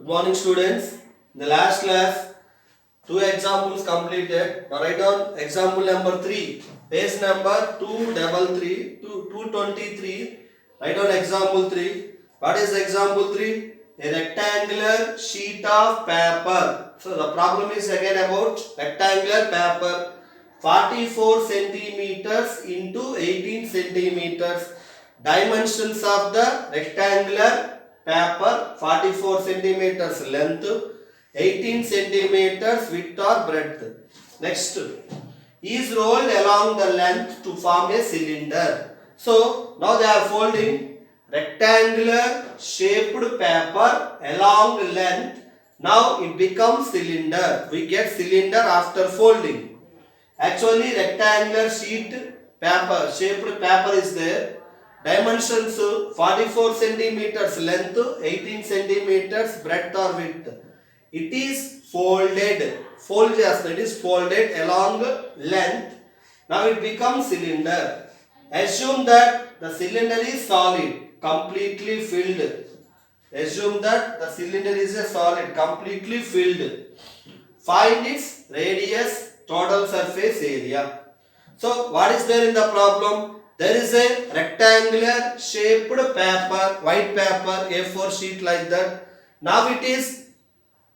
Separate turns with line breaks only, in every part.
Good morning, students. In the last class, two examples completed. Now write down example number 3. Page number 223. Write down example 3. What is example 3? A rectangular sheet of paper. So the problem is again about rectangular paper. 44 centimeters into 18 centimeters. Dimensions of the rectangular paper: 44 centimeters length, 18 centimeters width or breadth. Next, is rolled along the length to form a cylinder. So now they are folding rectangular shaped paper along length. Now it becomes cylinder. We get cylinder after folding. Actually, rectangular sheet paper, shaped paper is there. Dimensions 44 centimeters length, 18 centimeters breadth or width. It is folded. Fold just it is folded along length. Now it becomes cylinder. Assume that the cylinder is solid, completely filled. Assume that the cylinder is a solid, completely filled. Find its radius, total surface area. So what is there in the problem? There is a rectangular shaped paper, white paper, A4 sheet like that. Now it is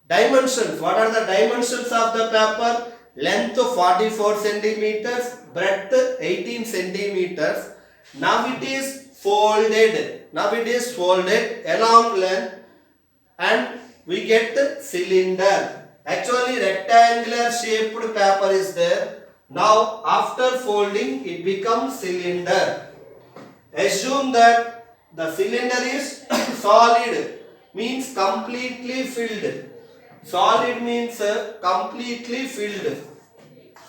dimensions. What are the dimensions of the paper? Length 44 centimeters, breadth 18 centimeters. Now it is folded. Now it is folded along length and we get the cylinder. Actually rectangular shaped paper is there. Now after folding it becomes cylinder. Assume that the cylinder is solid, means completely filled. Solid means completely filled.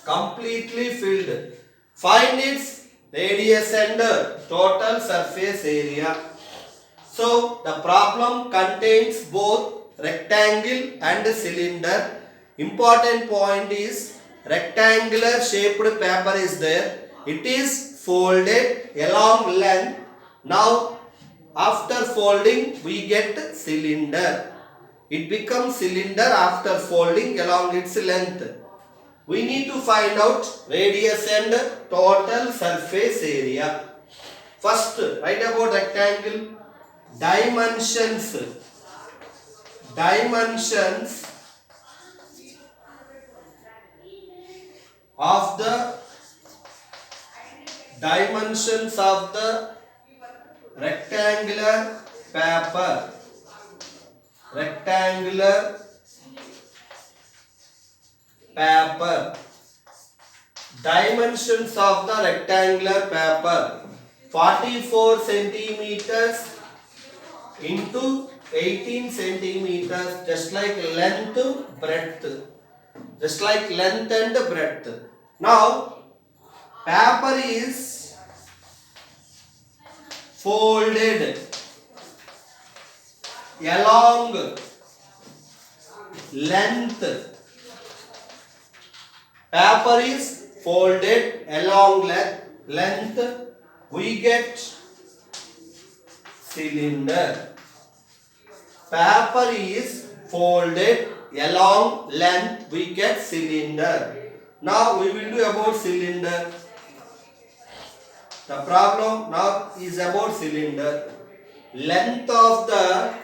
Completely filled. Find its radius and total surface area. So the problem contains both rectangle and cylinder. Important point is rectangular shaped paper is there. It is folded along length. Now after folding we get cylinder. It becomes cylinder after folding along its length. We need to find out radius and total surface area. First, write about rectangle. Dimensions of the rectangular paper. Dimensions of the rectangular paper: 44 centimeters into 18 centimeters, just like length, breadth, just like length and breadth. Now paper is folded along length. Paper is folded along length. We get cylinder. Paper is folded along length. We get cylinder. Now we will do about cylinder. The problem now is about cylinder. Length of the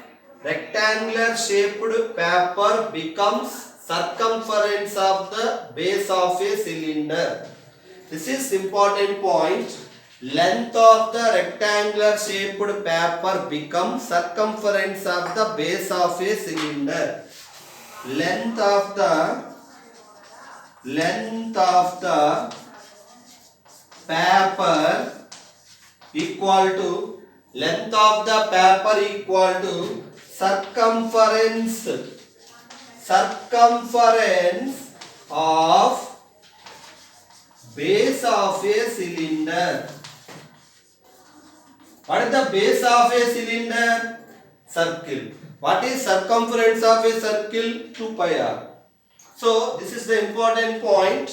rectangular shaped paper becomes circumference of the base of a cylinder. This is important point. Length of the rectangular shaped paper becomes circumference of the base of a cylinder. Length of the paper equal to length of the paper equal to circumference of base of a cylinder. What is the base of a cylinder? Circle. What is circumference of a circle? 2 pi r. So this is the important point.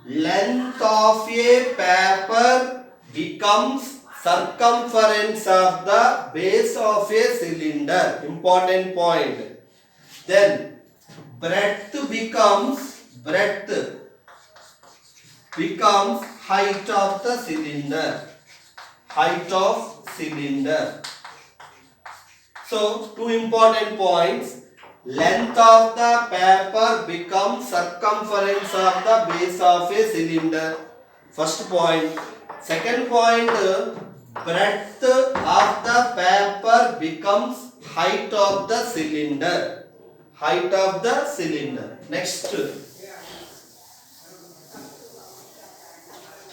Length of a paper becomes circumference of the base of a cylinder. Important point. Then breadth becomes height of the cylinder. Height of cylinder. So two important points. Length of the paper becomes circumference of the base of a cylinder. First point. Second point, breadth of the paper becomes height of the cylinder. Height of the cylinder. Next.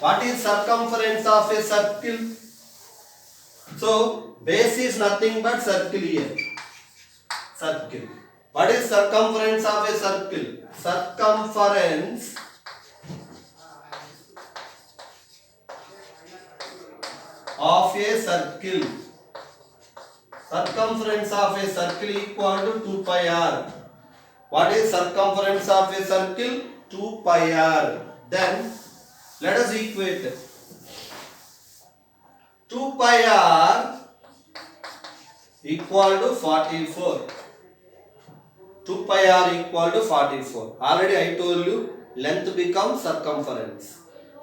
What is circumference of a circle? So base is nothing but circle here. Circle. What is circumference of a circle? Circumference of a circle. Circumference of a circle equal to 2 pi r. What is circumference of a circle? 2 pi r. Then let us equate. 2 pi r equal to 44. 2 pi r equal to 44. Already I told you length becomes circumference.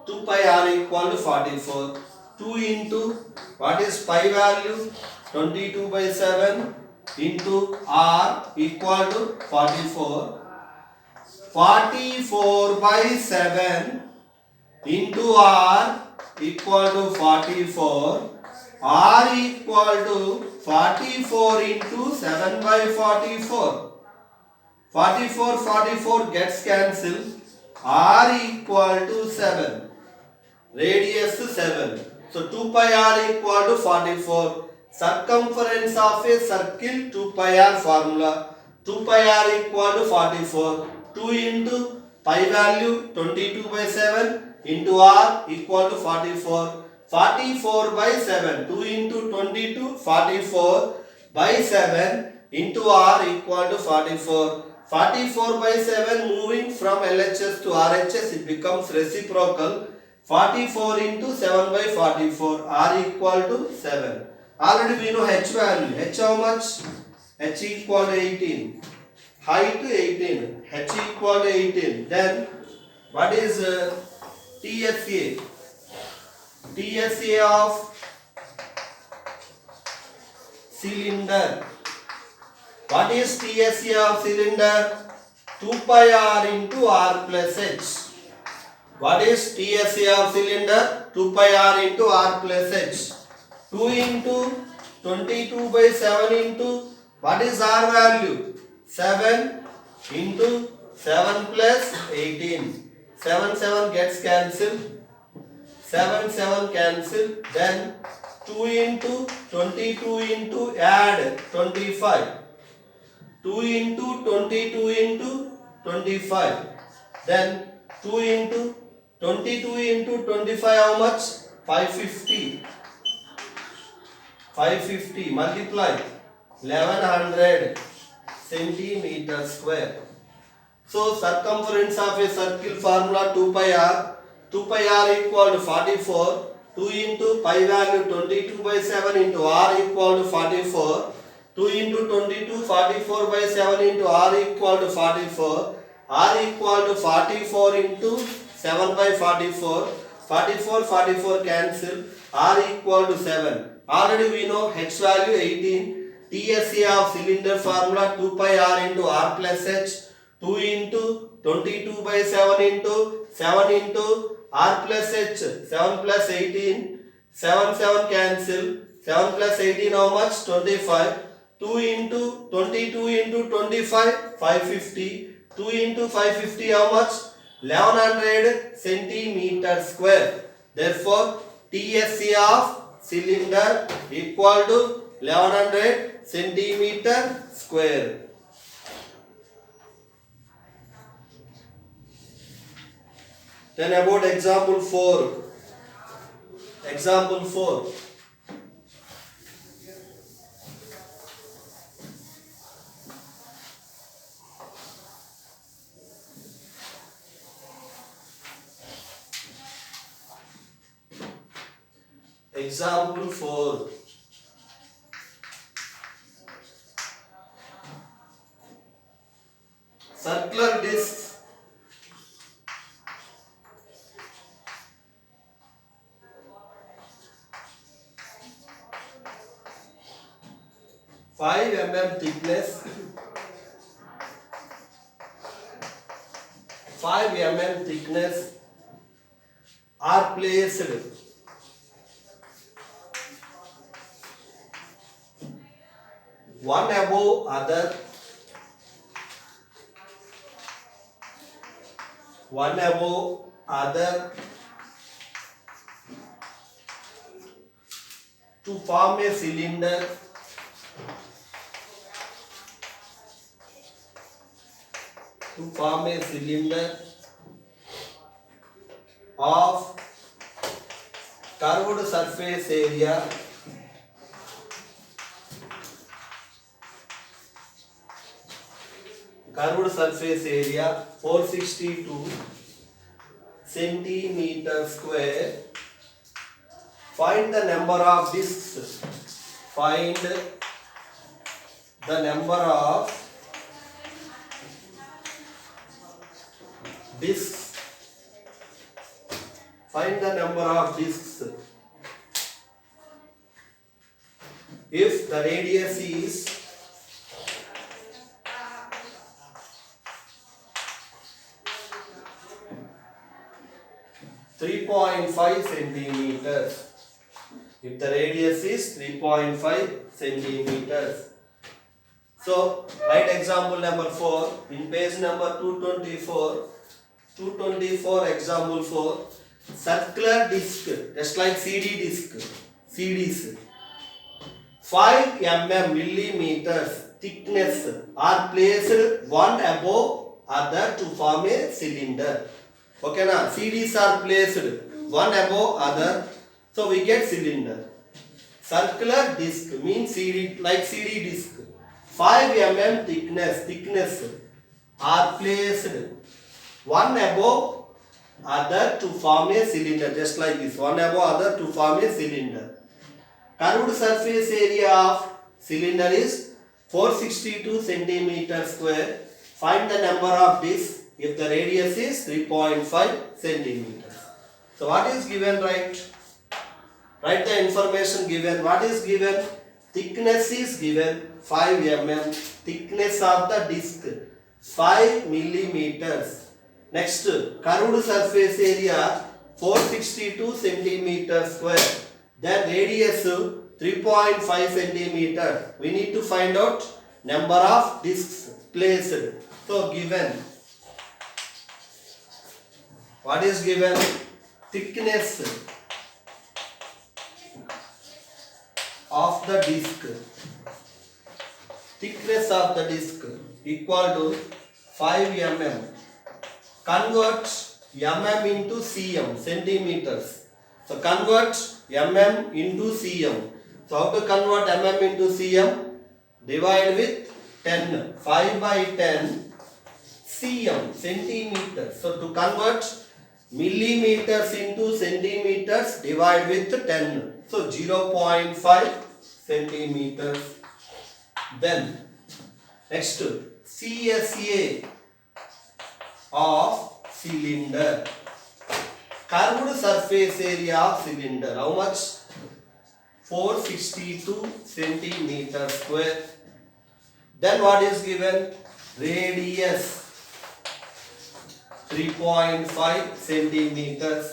2 pi r equal to 44. 2 into what is pi value? 22 by 7 into r equal to 44. 44 by 7 into r equal to 44. R equal to 44 into 7 by 44. 44 gets cancelled. R equal to 7. Radius 7. So 2 pi r equal to 44. Circumference of a circle 2 pi r formula. 2 pi r equal to 44. 2 into pi value 22 by 7 into r equal to 44. 44 by 7. 2 into 22, 44 by 7 into r equal to 44. 44 by 7 moving from LHS to RHS, it becomes reciprocal. 44 into 7 by 44, r equal to 7. Already we know h value. H how much? H equal to 18. Height 18. H equal to 18. Then what is TSA? TSA of cylinder. What is TSA of cylinder? 2 pi r into r plus h. What is TSA of cylinder? 2 pi r into r plus h. 2 into 22 by 7 into what is r value? 7 into 7 plus 18. 7 gets cancelled. 7 cancel. Then 2 into 22 into add 25. 2 into 22 into 25. Then 2 into 22 into 25 how much? 550. 550 multiply 1100 centimeter square. So circumference of a circle formula 2 pi r. 2 pi r equal to 44. 2 into pi value 22 by 7 into r equal to 44. 2 into 22, 44 by 7 into r equal to 44. R equal to 44 into 7 by 44. 44 cancel. R equal to 7. Already we know h value 18. TSA of cylinder formula 2 pi r into r plus h. 2 into 22 by 7 into 7 into r plus h. 7 plus 18. 7 cancel. 7 plus 18 how much? 25. 2 into 22 into 25, 550. 2 into 550 how much? 1100 centimeter square. Therefore, TSA of cylinder equal to 1100 centimeter square. Then about example 4. Example 4. Example 4. Circular disc 5 mm thickness, 5 mm thickness are placed one above other, one above other to form a cylinder of curved surface area curved surface area 462 centimeter square. Find the number of discs. Find the number of discs. Find the number of discs. If the radius is 3.5 centimeters. If the radius is 3.5 centimeters. So, write example number 4 in page number 224. 224 example 4. Circular disc, just like CD disc, CDs. 5 millimeters thickness are placed one above other to form a cylinder. Okay na? CDs are placed one above other, so we get cylinder. Circular disc means CD, like CD disc. 5 mm thickness are placed one above other to form a cylinder, just like this, one above other to form a cylinder. Curved surface area of cylinder is 462 centimeter square. Find the number of discs if the radius is 3.5 centimeters. So what is given, right? Write the information given. What is given? Thickness is given 5 mm. Thickness of the disc 5 millimeters. Next, curved surface area 462 centimeter square. Then radius 3.5 centimeter. We need to find out number of discs placed. So given. What is given? Thickness of the disc. Thickness of the disc equal to 5 mm. Convert mm into cm, centimeters. So convert mm into cm. So how to convert mm into cm? Divide with 10. 5 by 10 cm, centimeters. So to convert millimeters into centimeters, divide with 10. So 0.5 centimeters. Then next, CSA of cylinder. Curved surface area of cylinder. How much? 462 centimeter square. Then what is given? Radius 3.5 centimeters.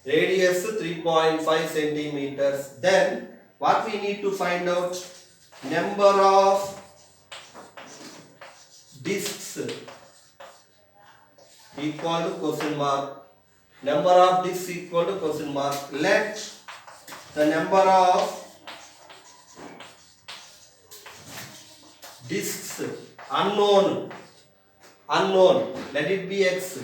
Radius 3.5 centimeters. Then what we need to find out? Number of discs equal to question mark. Number of discs equal to question mark. Let the number of discs unknown, let it be x.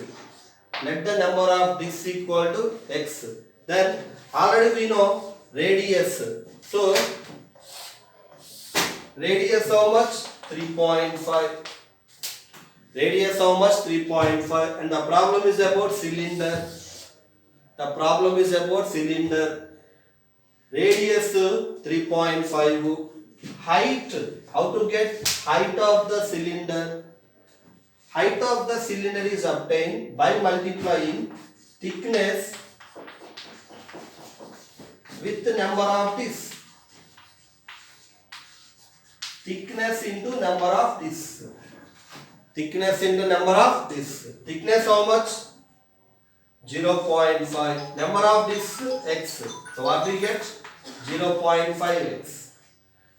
Let the number of discs equal to x. Then already we know radius. So radius how much? 3.5. Radius how much? 3.5. And the problem is about cylinder. The problem is about cylinder. radius 3.5, height, how to get height of the cylinder? Height of the cylinder is obtained by multiplying thickness with the number of discs. Thickness into number of discs. Thickness into number of discs. Thickness how much? 0.5. Number of discs x. So what we get? 0.5x.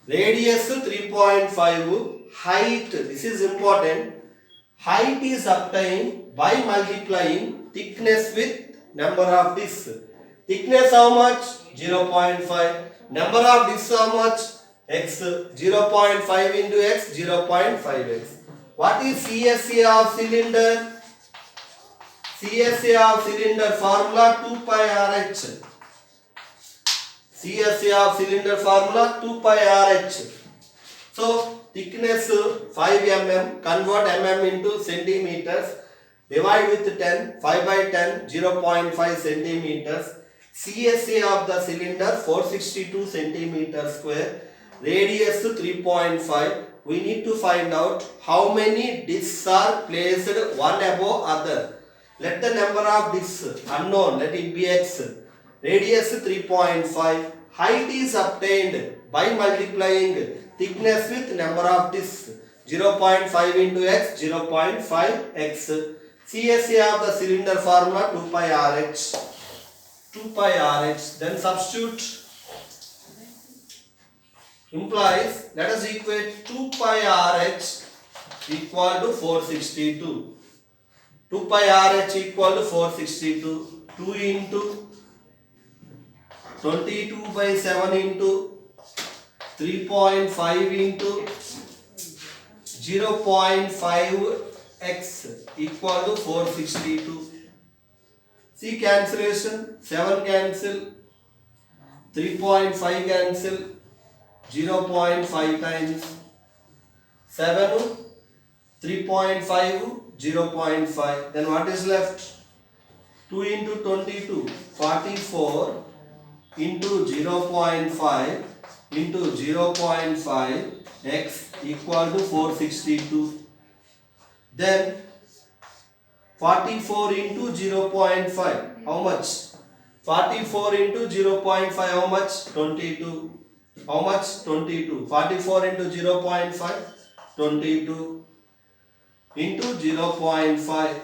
Radius 3.5. Height. This is important. Height is obtained by multiplying thickness with number of discs. Thickness how much? 0.5. Number of discs how much? X. 0.5 into x, 0.5x. What is CSA of cylinder? CSA of cylinder formula 2 pi RH. CSA of cylinder formula 2 pi RH. So thickness 5 mm, convert mm into centimeters, divide with 10, 5 by 10, 0.5 centimeters. CSA of the cylinder 462 centimeters square, radius 3.5. We need to find out how many discs are placed one above other. Let the number of discs unknown, let it be x. Radius 3.5. Height is obtained by multiplying thickness with number of discs. 0.5 into x, 0.5x. CSA of the cylinder formula 2 pi RH. 2 pi RH. Then substitute. Implies, let us equate 2 pi RH equal to 462. 2 pi RH equal to 462. 2 into 22 by 7 into 3.5 into 0.5x equal to 462. See cancellation, 7 cancel, 3.5 cancel, 0.5 times 7, 3.5, 0.5. Then what is left? 2 into 22, 44 into 0.5 into 0.5 x equal to 462. Then 44 into 0.5, how much? 44 into 0.5, how much? 22. How much? 22. 44 into 0.5, 22 into 0.5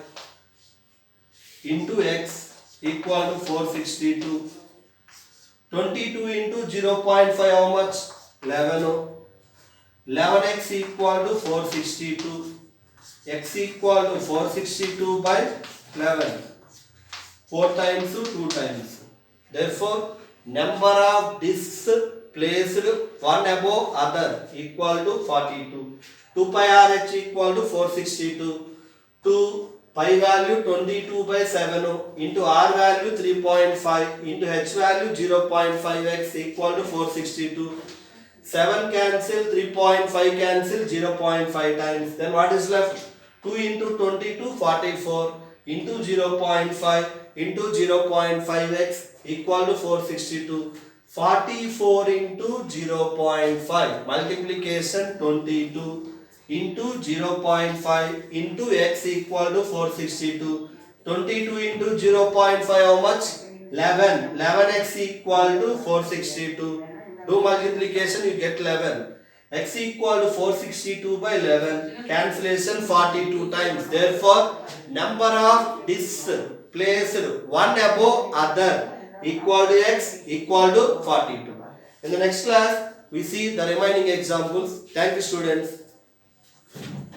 into x equal to 462. 22 into 0.5, how much? 11. 11x equal to 462. X equal to 462 by 11. 4 times 2 times. Therefore, number of discs placed one above other equal to 42. 2 pi RH equal to 462. 2 pi value 22 by 7 into r value 3.5 into h value 0.5x equal to 462. 7 cancel, 3.5 cancel, 0.5 times. Then what is left? 2 into 22, 44 into 0.5 into 0.5x equal to 462. 44 into 0.5 multiplication 22 into 0.5 into x equal to 462. 22 into 0.5, how much? 11. 11x equal to 462. Do multiplication, you get 11. X equal to 462 by 11. Cancellation 42 times. Therefore, number of discs placed one above other equal to x equal to 42. In the next class, we see the remaining examples. Thank you, students.